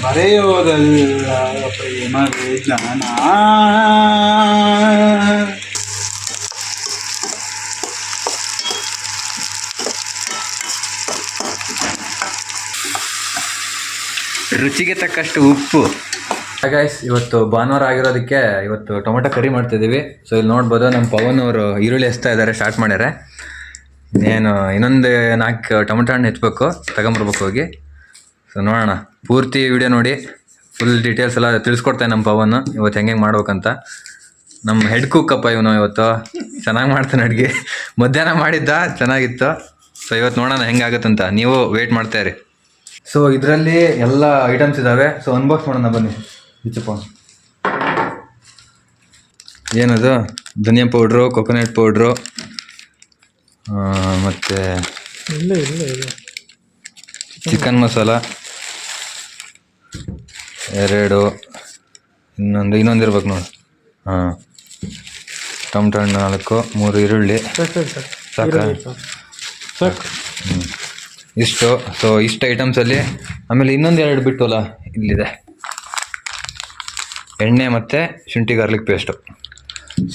ಬರೆಯೋದಲ್ಲ ಪ್ರೇಮ ವಿಜ್ಞಾನ. ರುಚಿಗೆ ತಕ್ಕಷ್ಟು ಉಪ್ಪು. ಗೈಸ್, ಇವತ್ತು ಭಾನುವಾರ ಆಗಿರೋದಕ್ಕೆ ಇವತ್ತು ಟೊಮೆಟೊ ಕರಿ ಮಾಡ್ತಿದ್ದೀವಿ. ಸೊ ಇಲ್ಲಿ ನೋಡ್ಬೋದು, ನಮ್ಮ ಪವನ್ ಅವರು ಈರುಳ್ಳಿ ಹಚ್ತಾ ಇದ್ದಾರೆ, ಸ್ಟಾರ್ಟ್ ಮಾಡ್ಯಾರೆ. ಇನ್ನೊಂದು 4 ಟೊಮೆಟೊ ಹಣ್ಣು ಹೆಚ್ಚಬೇಕು, ತಗೊಂಬರ್ಬೇಕು ಹೋಗಿ. ಸೊ ನೋಡೋಣ, ಪೂರ್ತಿ ವಿಡಿಯೋ ನೋಡಿ, ಫುಲ್ ಡೀಟೇಲ್ಸ್ ಎಲ್ಲ ತಿಳಿಸ್ಕೊಡ್ತಾನೆ ನಮ್ಮ ಪವನ್ ಇವತ್ತು ಹೆಂಗೆ ಮಾಡ್ಬೇಕಂತ. ನಮ್ಮ ಹೆಡ್ ಕುಕ್ಕಪ್ಪ ಇವನು, ಇವತ್ತು ಚೆನ್ನಾಗಿ ಮಾಡ್ತಾನೆ ಅಡುಗೆ. ಮಧ್ಯಾಹ್ನ ಮಾಡಿದ್ದ ಚೆನ್ನಾಗಿತ್ತು. ಸೊ ಇವತ್ತು ನೋಡೋಣ ಹೆಂಗಾಗುತ್ತಂತ, ನೀವು ವೆಯ್ಟ್ ಮಾಡ್ತಾಯಿರಿ. ಸೊ ಇದರಲ್ಲಿ ಎಲ್ಲ ಐಟಮ್ಸ್ ಇದ್ದಾವೆ. ಸೊ ಅನ್ಬಾಕ್ಸ್ ಮಾಡೋಣ ಬನ್ನಿ. ಬಿಚ್ಚಪ್ಪ, ಏನದು? ಧನಿಯಾ ಪೌಡ್ರು, ಕೊಕೊನಟ್ ಪೌಡ್ರು, ಮತ್ತು ಚಿಕನ್ ಮಸಾಲ 2, ಇನ್ನೊಂದು ಇರ್ಬೇಕು ನೋಡಿ. ಟೊಮೆಟೊ ಹಣ್ಣು 4, 3 ಈರುಳ್ಳಿ ಸಾಕು. ಇಷ್ಟು. ಸೊ ಇಷ್ಟು ಐಟಮ್ಸಲ್ಲಿ, ಆಮೇಲೆ ಇನ್ನೊಂದು 2 ಬಿಟ್ಟುವಲ್ಲ, ಇಲ್ಲಿದೆ ಎಣ್ಣೆ ಮತ್ತು ಶುಂಠಿ ಗಾರ್ಲಿಕ್ ಪೇಸ್ಟು.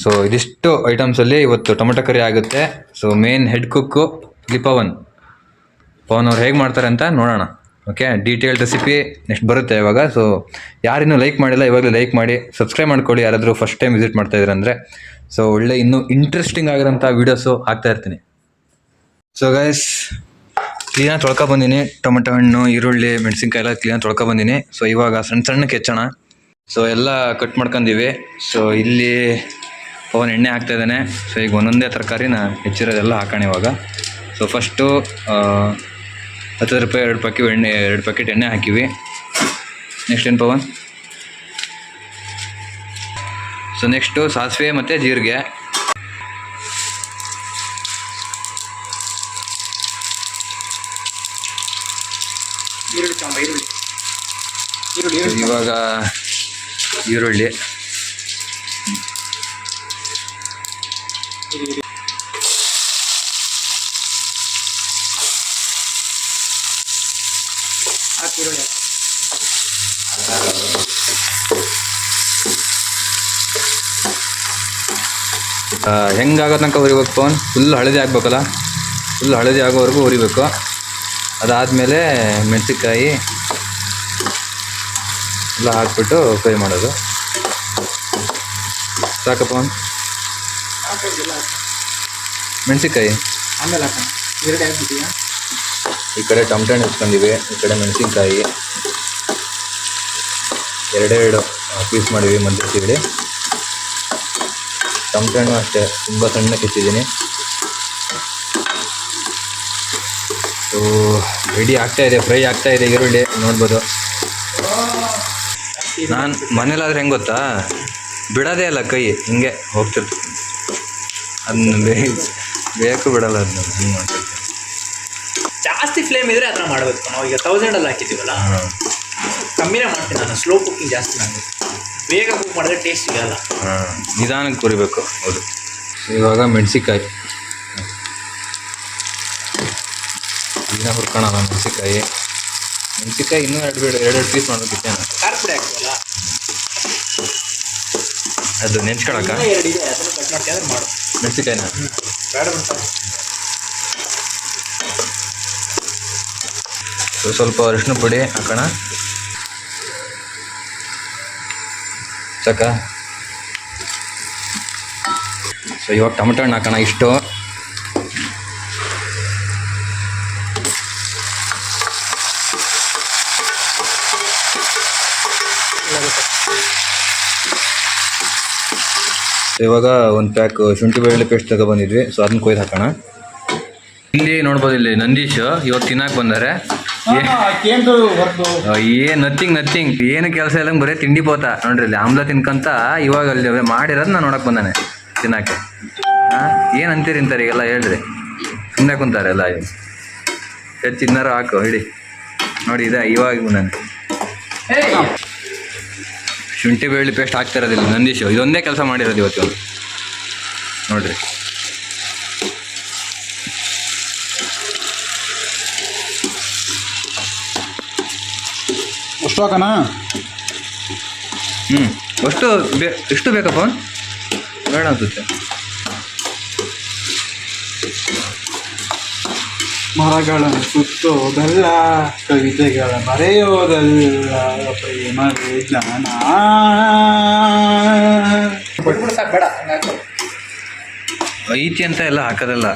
ಸೊ ಇದಿಷ್ಟು ಐಟಮ್ಸಲ್ಲಿ ಇವತ್ತು ಟೊಮೆಟೊ ಕರಿ ಆಗುತ್ತೆ. ಸೊ ಮೇನ್ ಹೆಡ್ ಕುಕ್ಕು ಇಲ್ಲಿ ಪವನ್ ಅವ್ರು ಹೇಗೆ ಮಾಡ್ತಾರೆ ಅಂತ ನೋಡೋಣ. ಓಕೆ, ಡೀಟೇಲ್ಡ್ ರೆಸಿಪಿ ನೆಕ್ಸ್ಟ್ ಬರುತ್ತೆ ಇವಾಗ. ಸೊ ಯಾರಿನ್ನೂ ಲೈಕ್ ಮಾಡಿಲ್ಲ, ಇವಾಗಲೇ ಲೈಕ್ ಮಾಡಿ, ಸಬ್ಸ್ಕ್ರೈಬ್ ಮಾಡ್ಕೊಳ್ಳಿ ಯಾರಾದರೂ ಫಸ್ಟ್ ಟೈಮ್ ವಿಸಿಟ್ ಮಾಡ್ತಾಯಿದ್ರೆ ಅಂದರೆ. ಸೊ ಒಳ್ಳೆ ಇನ್ನೂ ಇಂಟ್ರೆಸ್ಟಿಂಗ್ ಆಗಿರೋಂಥ ವೀಡಿಯೋಸು ಹಾಕ್ತಾಯಿರ್ತೀನಿ. ಸೊ ಗೈಸ್, ಕ್ಲೀನಾಗಿ ತೊಳ್ಕೊಬಂದಿನಿ. ಟೊಮೆಟೊ ಹಣ್ಣು, ಈರುಳ್ಳಿ, ಮೆಣಸಿನ್ಕಾಯಿ ಎಲ್ಲ ಕ್ಲೀನಾಗಿ ತೊಳ್ಕೊಬಂದಿನಿ. ಸೊ ಇವಾಗ ಸಣ್ಣಕ್ಕೆ ಹೆಚ್ಚೋಣ. ಸೊ ಎಲ್ಲ ಕಟ್ ಮಾಡ್ಕೊಂಡಿವಿ. ಸೊ ಇಲ್ಲಿ ಪವನ್ ಎಣ್ಣೆ ಹಾಕ್ತಾಯಿದ್ದಾನೆ. ಸೊ ಈಗ ಒಂದೊಂದೇ ತರಕಾರಿನ ಹೆಚ್ಚಿರೋದೆಲ್ಲ ಹಾಕೋಣ ಇವಾಗ. ಸೊ ಫಸ್ಟು 10 ರೂಪಾಯಿ 2 ಪ್ಯಾಕೆಟ್ ಎಣ್ಣೆ ಹಾಕಿವಿ. ನೆಕ್ಸ್ಟ್ ಏನು ಪವನ್? ಸೊ ನೆಕ್ಸ್ಟು ಸಾಸಿವೆ ಮತ್ತು ಜೀರಿಗೆ. ಇವಾಗ ಈರುಳ್ಳಿ, ಹೆಂಗಾಗೋ ತನಕ ಹುರಿಬೇಕು ಪವನ್? ಫುಲ್ ಹಳದಿ ಆಗ್ಬೇಕಲ್ಲ, ಫುಲ್ ಹಳದಿ ಆಗೋವರೆಗೂ ಹುರಿಬೇಕು. ಅದಾದಮೇಲೆ ಮೆಣಸಿನ್ಕಾಯಿ ಎಲ್ಲ ಹಾಕ್ಬಿಟ್ಟು ಫ್ರೈ ಮಾಡೋದು. ಸಾಕಪ್ಪ ಪವನ್? ಮೆಣಸಿನ್ಕಾಯಿ ಆಮೇಲೆ ಹಾಕೋಣ. ಈ ಕಡೆ ಟೊಮೆಟೊ ಹಣ್ಣು ಹಚ್ಕೊಂಡಿವಿ, ಈ ಕಡೆ ಮೆಣಸಿನ್ಕಾಯಿ 2 ಪೀಸ್ ಮಾಡಿವಿ ಮಧ್ಯದಲ್ಲಿ. ಟೊಮೆಟೊ ಹಣ್ಣು ಅಷ್ಟೇ ತುಂಬ ಸಣ್ಣಕ್ಕೆ ಹೆಚ್ಚಿದ್ದೀನಿ. ಸೊ ರೆಡಿ ಆಗ್ತಾಯಿದೆ, ಫ್ರೈ ಆಗ್ತಾಯಿದೆ ಈರುಳ್ಳಿ ನೋಡ್ಬೋದು. ನಾನು ಮನೇಲಾದ್ರೆ ಹೆಂಗೆ ಗೊತ್ತಾ, ಬಿಡೋದೇ ಅಲ್ಲ, ಕೈ ಹಿಂಗೆ ಹೋಗ್ತಿರ್ತೀನಿ. ಅದನ್ನ ಬೇಕು ಬಿಡಲ್ಲ, ಅದನ್ನ ಹಿಂಗೆ ಮಾಡ್ತಿರ್ತೀನಿ. ಜಾಸ್ತಿ ಫ್ಲೇಮ್ ಇದ್ರೆ ಆ ಥರ ಮಾಡಬೇಕು. ನಾವು ಈಗ 1000 ಹಾಕಿದ್ದೀವಲ್ಲ, ಕಮ್ಮಿನೇ ಮಾಡ್ತೀನಿ ನಾನು. ಸ್ಲೋ ಕುಕ್ಕಿಂಗ್ ಜಾಸ್ತಿ ಮಾಡಬೇಕು. ಬೇಗ ಕುಕ್ ಮಾಡಿದ್ರೆ ಟೇಸ್ಟ್ ಸಿಗಲ್ಲ. ನಿಧಾನಕ್ಕೆ ಕುರಿಬೇಕು. ಹೌದು. ಇವಾಗ ಮೆಣಸಿನ್ಕಾಯಿ ಇದನ್ನ ಹುರ್ಕೋಣ. ಮೆಣಸಿನ್ಕಾಯಿ ಇನ್ನೂ 2 ಪೀಸ್ ಮಾಡಬೇಕಿತ್ತೆ. ಖಾರ ಪುಡಿ ಹಾಕ್ತೀವಲ್ಲ, ಅದು ನೆಂಚ್ಕೊಳಕ 2 ಇದೆ, ಅದನ್ನು ಕಟ್ ಮಾಡ್ತೀವಿ ಅಂದ್ರೆ ಮಾಡು. ಮೆಣಸಿನ್ಕಾಯಿನ ಬೇಡ ಬಿಡ್ತಾರೆ. ಸ್ವಲ್ಪ ಅರಿಶಿನ ಪುಡಿ ಹಾಕೋಣ. ಸಾಕ? ಸೊ ಇವಾಗ ಟೊಮೆಟೊ ಹಣ್ಣು ಹಾಕೋಣ. ಇಷ್ಟು ಇವಾಗ 1 ಪ್ಯಾಕ್ ಶುಂಠಿ ಬೆಳ್ಳುಳ್ಳಿ ಪೇಸ್ಟ್ ತಗೊಬಂದಿದ್ವಿ. ಸೊ ಅದನ್ನ ಕೊಯ್ದು ಹಾಕೋಣ. ಇಲ್ಲಿ ನೋಡ್ಬೋದು, ಇಲ್ಲಿ ನಂದೀಶ್ ಇವತ್ತು ತಿನ್ನಕ್ಕೆ ಬಂದಾರೆ. ನಥಿಂಗ್ ಏನು ಕೆಲಸ ಇಲ್ಲ, ಬರೀ ತಿಂಡಿ ಪೋತ ನೋಡ್ರಿ. ಇಲ್ಲಿ ಆಮ್ಲ ತಿನ್ಕಂತ ಇವಾಗ ಅಲ್ಲಿ ಮಾಡಿರೋದು ನಾನು ನೋಡಕ್ಕೆ ಬಂದಾನೆ ತಿನ್ನಕ್ಕೆ. ಏನು ಅಂತೀರಿ ಇಂತಾರೆ ಈಗೆಲ್ಲ ಹೇಳ್ರಿ, ಸುಮ್ಮನೆ ಕುಂತಾರೆ ಎಲ್ಲ. ಹೆಚ್ಚು ತಿನ್ನಾರು ಹಾಕು ಹಿಡಿ ನೋಡಿ. ಇದೆ ಇವಾಗ ನಾನು ಶುಂಠಿ ಬೆಳ್ಳುಳ್ಳಿ ಪೇಸ್ಟ್ ಹಾಕ್ತಾ ಇರೋದಿಲ್ಲ ನಂದೀಶ್, ಇದೊಂದೇ ಕೆಲಸ ಮಾಡಿರೋದು ಇವತ್ತು ನೋಡ್ರಿ. ಹಾಕೋಣ. ಅಷ್ಟು ಎಷ್ಟು ಬೇಕಪ್ಪ ಬೇಡ ಅನ್ಸುತ್ತೆ. ಮರಗಳನ್ನು ಸುತ್ತೋದಲ್ಲ, ಕವಿತೆಗಳ ಬರೆಯೋದಲ್ಲ, ಪ್ರೇಮವೇ ಜ್ಞಾನ. ಬಿಟ್ಬಿಡು ಸಾಕು, ಬೇಡ ಹಂಗಾಯ್ತು. ಐತಿ ಅಂತ ಎಲ್ಲ ಹಾಕೋದಲ್ಲ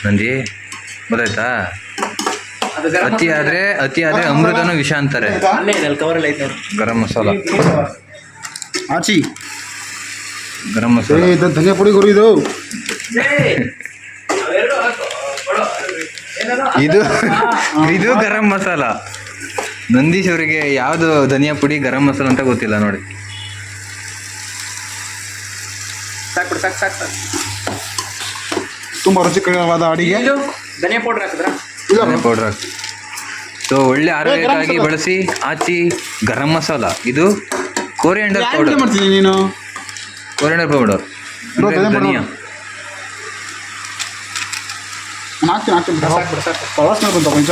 ನಂದಿ, ಗೊತ್ತಾಯ್ತಾ? ಅದು ಗರಂ ಅತಿ ಆದ್ರೆ ಅಮೃತನೂ ವಿಷ ಅಂತಾರೆ. ಅಲ್ಲೇ ಇದೆ, ಅಲ್ಲಿ ಕವರಲ್ಲಿ ಐತೆ ನೋಡು. ಗರಂ ಮಸಾಲ, ಆಚಿ ಗರಂ ಮಸಾಲ. ಧನಿಯಾ ಪುಡಿ ಗುರು ಇದು. ಅವೆರಡು ಹಾಕು, ಕೊಡು. ಏನಾದ್ರು ಇದು ಗರಂ ಮಸಾಲ. ನಂದೀಶ್ ಅವರಿಗೆ ಯಾವುದು ಧನಿಯಾ ಪುಡಿ ಗರಂ ಮಸಾಲ ಅಂತ ಗೊತ್ತಿಲ್ಲ ನೋಡಿ. ಸಾಕು ಸಾಕು ಸಾಕು ಸಾಕು. ತುಂಬ ರುಚಿಕರವಾದ ಅಡಿಗೆ. ಇದು ಧನಿಯಾ ಪೌಡರ್ ಹಾಕಿದ್ರಾ? ಧನಿಯಾ ಪೌಡರ್ ಹಾಕಿ. ಸೊ ಒಳ್ಳೆ ಆರೋಗ್ಯಕ್ಕಾಗಿ ಬಳಸಿ ಆಚಿ ಗರಂ ಮಸಾಲ. ಇದು ಕೋರಿಯಂಡರ್ ಪೌಡರ್. ಮಾಡ್ತೀನಿ ನೀನು ಕೋರಿಯಂಡರ್ ಪೌಡರ್ ಧನಿಯಾ. ಹಾಕ್ತೀನಿ ಸಾಕು ಬಿಡು ಸಾಕು. ಪ್ರವಾಸ ಬಂತ ಕೊಂಚ.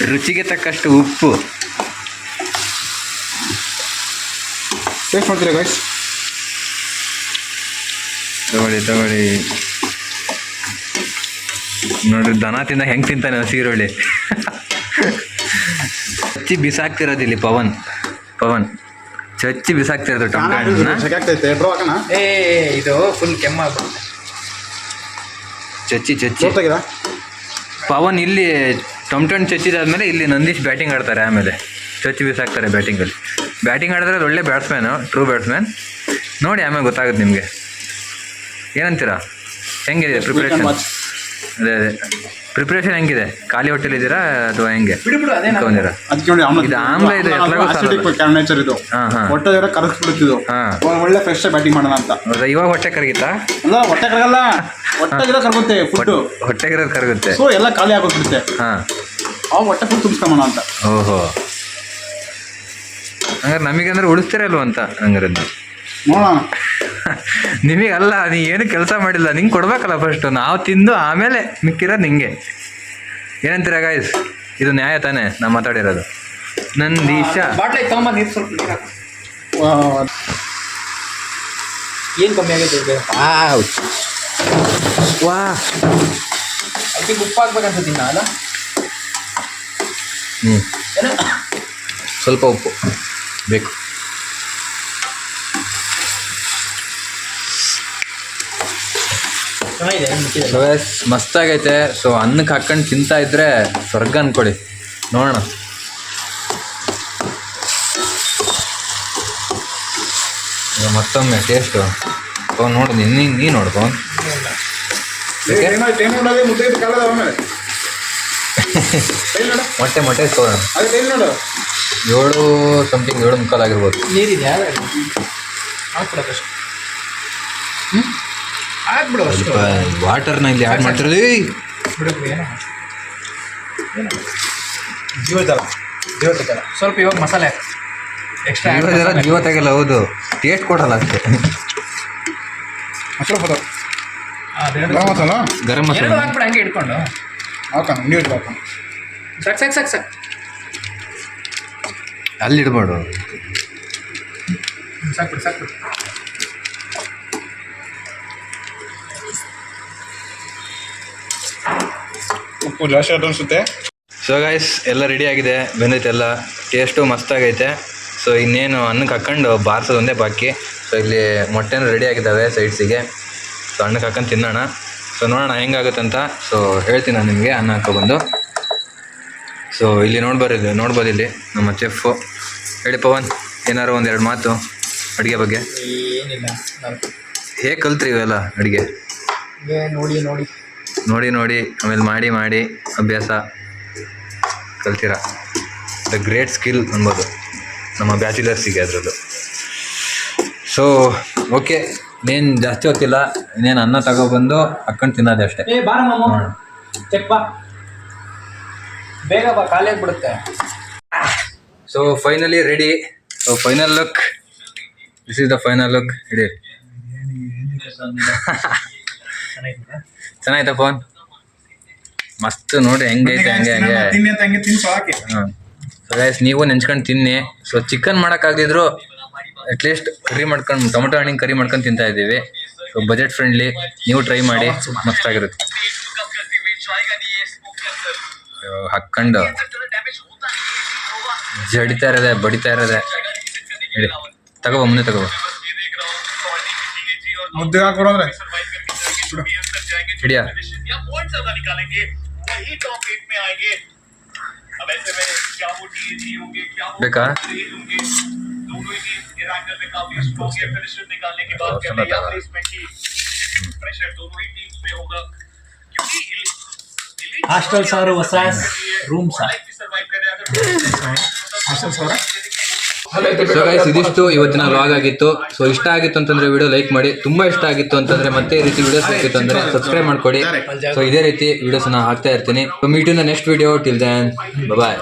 ರುಚಿಗೆ ತಕ್ಕಷ್ಟು ಉಪ್ಪು. ಟೇಸ್ಟ್ ಮಾಡ್ತೀರಾ ಗೈಸ್? ತಗೊಳ್ಳಿ ನೋಡ್ರಿ, ದನ ತಿಂದ ಹೆಂಗೆ ತಿಂತಾನೆ ಸೀರುಳ್ಳಿ. ಚಚ್ಚಿ ಬಿಸಾಕ್ತಿರೋದಿಲ್ಲಿ ಪವನ್ ಚಚ್ಚಿ ಬಿಸಾಕ್ತಿರೋದು ಟೊಮೆಟೊ ಹಣ್ಣನ್ನ. ಆಗ್ತೈತೆ ಡ್ರೋ ಹಾಕೋಣ. ಇದು ಫುಲ್ ಕೆಮ್ಮಾಗ್ಬಿಡುತ್ತೆ. ಚಚ್ಚಿ ಗೊತ್ತಾಗಿಲ್ಲ ಪವನ್ ಇಲ್ಲಿ ಟೊಮೆಟೊ ಹಣ್ಣು ಚಚ್ಚಿದಾದ್ಮೇಲೆ ಇಲ್ಲಿ ನಂದೀಶ್ ಬ್ಯಾಟಿಂಗ್ ಆಡ್ತಾರೆ. ಆಮೇಲೆ ಚಚ್ಚಿ ಬಿಸಾಕ್ತಾರೆ ಬ್ಯಾಟಿಂಗಲ್ಲಿ. ಬ್ಯಾಟಿಂಗ್ ಆಡಿದ್ರೆ ಒಳ್ಳೆ ಬ್ಯಾಟ್ಸ್ಮ್ಯಾನು, ಟ್ರೂ ಬ್ಯಾಟ್ಸ್ಮ್ಯಾನ್. ನೋಡಿ ಆಮೇಲೆ ಗೊತ್ತಾಗುತ್ತೆ ನಿಮಗೆ. ಏನಂತೀರಾ? ಹೆಂಗಿದೆ ಪ್ರಿಪ್ರೇಷನ್? ಅದೇ ಪ್ರಿಪ್ರೇಷನ್ ಹೆಂಗಿದೆ? ಖಾಲಿ ಹೊಟ್ಟೆಲಿದ್ದೀರಾ ಅಥವಾ ಹೆಂಗೆ ಬಿಡು ಅದೇನ ಇಟ್ಕೊಂಡಿರಾ? ಅದಕ್ಕೆ ನೋಡಿ ಇದು ಆಮ್ಲ ಇದು ಎತ್ತಲಾಗೂ ಸಾಲಲ್ಲ. ನೇಚರ್ ಇದು. ಹಾಂ ಹೊಟ್ಟೆ ಕರಗಿಸ್ಬಿಡುತ್ತಿದ್ದು. ಒಳ್ಳೆ ಫ್ರೆಶ್ ಬ್ಯಾಟಿಂಗ್ ಮಾಡೋಣ ಅಂತ. ಹೌದಾ? ಇವಾಗ ಹೊಟ್ಟೆ ಕರಗಿತ್ತಾ? ಅಲ್ಲ, ಹೊಟ್ಟೆ ಕರಗಲ್ಲ, ಹೊಟ್ಟೆಗಿರೋ ಕರಗುತ್ತೆ ಫುಡ್. ಹೊಟ್ಟೆಗಿರೋದು ಕರಗುತ್ತೆ. ಸೊ ಎಲ್ಲ ಖಾಲಿ ಆಗೋಗ್ಬಿಡುತ್ತೆ. ಹಾಂ, ಅವಾಗ ಹೊಟ್ಟೆ ಫುಲ್ ತುಂಬಿಸ್ಕೊಂಬೋಣ ಅಂತ. ಓಹೋ, ಹಂಗಾರೆ ನಮಗೆ ಅಂದ್ರೆ ಉಳಿಸ್ತಿರಲ್ವ ಅಂತ ಹಂಗಾರೆ ನೋಡೋಣ. ನಿಮಗಲ್ಲ, ನೀ ಏನು ಕೆಲಸ ಮಾಡಿಲ್ಲ, ನಿಂಗೆ ಕೊಡ್ಬೇಕಲ್ಲ ಫಸ್ಟು. ನಾವು ತಿಂದು ಆಮೇಲೆ ಮಿಕ್ಕಿರೋದು ನಿಂಗೆ. ಏನಂತೀರ ಗಾಯ್ಸ್? ಇದು ನ್ಯಾಯ ತಾನೇ ನಾವು ಮಾತಾಡಿರೋದು? ನಂದೀಶ ಬಾಟ್ಲಿ ತಗೊಂಬ, ನೀರು ಸ್ವಲ್ಪ ನೀರು ಹಾಕು. ಏನು ಕಮ್ಮಿ ಆಗೈತೆ ಇದು? ವಾ, ಅದಕ್ಕೆ ಉಪ್ಪು ಹಾಕ್ಬೇಕಂತ ಅಲ್ಲ? ಏನು? ಸ್ವಲ್ಪ ಉಪ್ಪು ಬೇಕು. ಚೆನ್ನಾಗಿದೆ, ಮಸ್ತಾಗೈತೆ. ಸೊ ಅನ್ನಕ್ಕೆ ಹಾಕೊಂಡು ತಿಂತಾ ಇದ್ರೆ ಸ್ವರ್ಗ ಅನ್ಕೊಳ್ಳಿ. ನೋಡೋಣ. ಈಗ ಮತ್ತೊಮ್ಮೆ ಟೇಸ್ಟು ನೋಡು, ನೀ ನೋಡು ಪವನ್. ಮೊಟ್ಟೆ ತೋರೋಣ. 7 ಸಮಥಿಂಗ್ 7 ಮುಕ್ಕಾಲು ಆಗಿರ್ಬೋದು. ನೀರಿದೆ ಹಾಕ್ಬಿಡೋದಷ್ಟು. ಹಾಕ್ಬಿಡು ಅಷ್ಟು. ವಾಟರ್ನ ಇಲ್ಲಿ ಆ್ಯಡ್ ಮಾಡ್ತಿರೋದು. ಬಿಡಬೇಕು. ಏನೋ ಜೀವಜಲ ಸ್ವಲ್ಪ ಇವಾಗ ಮಸಾಲೆ ಹಾಕಿ ಎಕ್ಸ್ಟ್ರಾ ಜೀವ ತೆಗಲ್ಲ. ಹೌದು, ಟೇಸ್ಟ್ ಕೊಡಲ್ಲ ಅಷ್ಟೇ. ಗರಂ ಮಸಾಲ ಹಾಕ್ಬಿಡ, ಹಂಗೆ ಇಟ್ಕೊಂಡು ಹಾಕೋಣ. ನೀರು ಹಾಕೋಣ. ಸಾಕು ಅಲ್ಲಿ ಇಡ್ಬೇಡು. ಸಾಕು ಉಪ್ಪು ಜಾಸ್ತಿ ಆಯ್ತು ಅನಿಸುತ್ತೆ. ಸೊ ಗೈಸ್, ಎಲ್ಲ ರೆಡಿ ಆಗಿದೆ, ಬೆಂದೈತೆ ಎಲ್ಲ. ಟೇಸ್ಟು ಮಸ್ತಾಗೈತೆ. ಸೊ ಇನ್ನೇನು ಅನ್ನಕ್ಕೆ ಹಾಕ್ಕೊಂಡು ಬಾರಿಸೋದು ಒಂದೇ ಬಾಕಿ. ಸೊ ಇಲ್ಲಿ ಮೊಟ್ಟೆನೂ ರೆಡಿ ಆಗಿದ್ದಾವೆ ಸೈಡ್ಸಿಗೆ. ಸೊ ಅನ್ನಕ್ಕೆ ಹಾಕೊಂಡು ತಿನ್ನೋಣ. ಸೊ ನೋಡೋಣ ಹೆಂಗಾಗುತ್ತೆ ಅಂತ. ಸೊ ಹೇಳ್ತೀನಿ ನಾನು ನಿಮಗೆ ಅನ್ನ ಹಾಕೊಬಂದು. ಸೊ ಇಲ್ಲಿ ನೋಡ್ಬೋದು ಇಲ್ಲಿ ನಮ್ಮ ಚೆಫು. ಹೇಳಿ ಪವನ್, ಏನಾರು 1-2 ಮಾತು ಅಡುಗೆ ಬಗ್ಗೆ. ಏನಿಲ್ಲ, ಹೇಗೆ ಕಲ್ತ್ರಿ ಇವೆಲ್ಲ ಅಡುಗೆ? ನೋಡಿ ಆಮೇಲೆ ಮಾಡಿ ಅಭ್ಯಾಸ ಕಲ್ತೀರ. ದ ಗ್ರೇಟ್ ಸ್ಕಿಲ್ ಅನ್ಬೋದು ನಮ್ಮ ಬ್ಯಾಚುಲರ್ಸಿಗೆ ಅದರದ್ದು. ಸೊ ಓಕೆ, ಇನ್ನೇನು ಜಾಸ್ತಿ ಹೊತ್ತಿಲ್ಲ. ಇನ್ನೇನು ಅನ್ನ ತಗೊಬಂದು ಹಾಕ್ಕೊಂಡು ತಿನ್ನೋದೆ ಅಷ್ಟೇ. ಚೆಕ್ ಬಾ, ಬೇಗ ಬಾ, ಖಾಲಿ ಆಗಿಬಿಡುತ್ತೆ. So finally ready. So final look, this is the final look. ಇಡಿ ಚೆನ್ನಾಯ್ತಾ ಫೋನ್ ಮಸ್ತ್ ನೋಡಿ ಹೆಂಗೈತೆ ಹಂಗೆ ತಿನ್ನಿ ಅಂತ ಹಂಗೆ ತಿನ್ಸು ಹಾಕಿ. ಹಾಂ ಸೊ ಗೈಸ್ ನೀವು ನೆಂಚ್ಕೊಂಡು ತಿನ್ನಿ. ಸೊ ಚಿಕನ್ ಮಾಡೋಕ್ಕಾಗದಿದ್ರು ಅಟ್ಲೀಸ್ಟ್ ಕರಿ ಮಾಡ್ಕೊಂಡು ಟೊಮೊಟೊ ಹಣ್ಣಿನ ಕರಿ ಮಾಡ್ಕೊಂಡು ತಿಂತಾ ಇದ್ದೀವಿ. ಸೊ ಬಜೆಟ್ ಫ್ರೆಂಡ್ಲಿ, ನೀವು ಟ್ರೈ ಮಾಡಿ, ಮಸ್ತಾಗಿರುತ್ತೆ. ಹಾಕ್ಕೊಂಡು ಜಡಿತಾ ಇರೋದೆ ಬಡಿತಾ ಇರೋದೆ. ಹೇಳಿ ತಗೋಬ ಮುಂದೆ ತಗೋಬ ಮುದ್ದೆ ಹಾಕೊಡಂದ್ರೆ ಹಿಡಿಯ ಬೇಕಾ ಹಾಸ್ಟೆಲ್ ಸಾರು ಹೊಸ ರೂಮ್ ಸಾರು. ಸೊ ಗೈಸ್ ಇದಿಷ್ಟು ಇವತ್ತಿನ ವ್ಲಾಗ್ ಆಗಿತ್ತು. ಸೊ ಇಷ್ಟ ಆಗಿತ್ತು ಅಂತಂದ್ರೆ ವಿಡಿಯೋ ಲೈಕ್ ಮಾಡಿ, ತುಂಬಾ ಇಷ್ಟ ಆಗಿತ್ತು ಅಂತಂದ್ರೆ ಮತ್ತೆ ಈ ರೀತಿ ವಿಡಿಯೋಸ್ ಬೇಕಿತ್ತು ಅಂದ್ರೆ ಸಬ್ಸ್ಕ್ರೈಬ್ ಮಾಡ್ಕೊಡಿ. ಸೊ ಇದೇ ರೀತಿ ವಿಡಿಯೋಸ್ ಹಾಕ್ತಾ ಇರ್ತೀನಿ. So meet in the next video. Till then bye.